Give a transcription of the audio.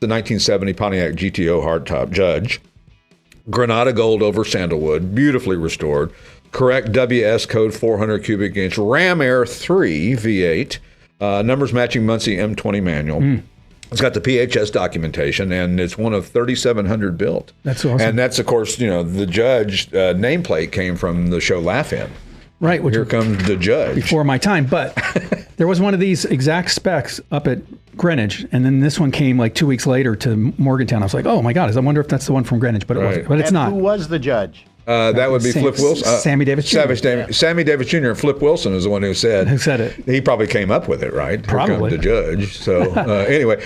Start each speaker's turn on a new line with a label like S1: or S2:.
S1: the 1970 Pontiac GTO hardtop Judge. Granada Gold over sandalwood, beautifully restored. Correct WS code 400 cubic inch. Ram Air 3 V8. Numbers matching Muncie M20 manual. It's got the PHS documentation, and it's one of 3,700 built.
S2: That's awesome.
S1: And that's, of course, the Judge nameplate came from the show Laugh-In.
S2: Right. Which
S1: Here comes the Judge.
S2: Before my time. But there was one of these exact specs up at Greenwich, and then this one came like 2 weeks later to Morgantown. I was like, oh my God, I wonder if that's the one from Greenwich, but it wasn't. But it's not.
S3: Who was the Judge?
S1: That would be Flip Wilson.
S2: Sammy Davis Jr.
S1: Sammy Davis Jr. and Flip Wilson is the one who said
S2: it.
S1: He probably came up with it, right?
S2: Probably.
S1: Here comes the Judge. So anyway.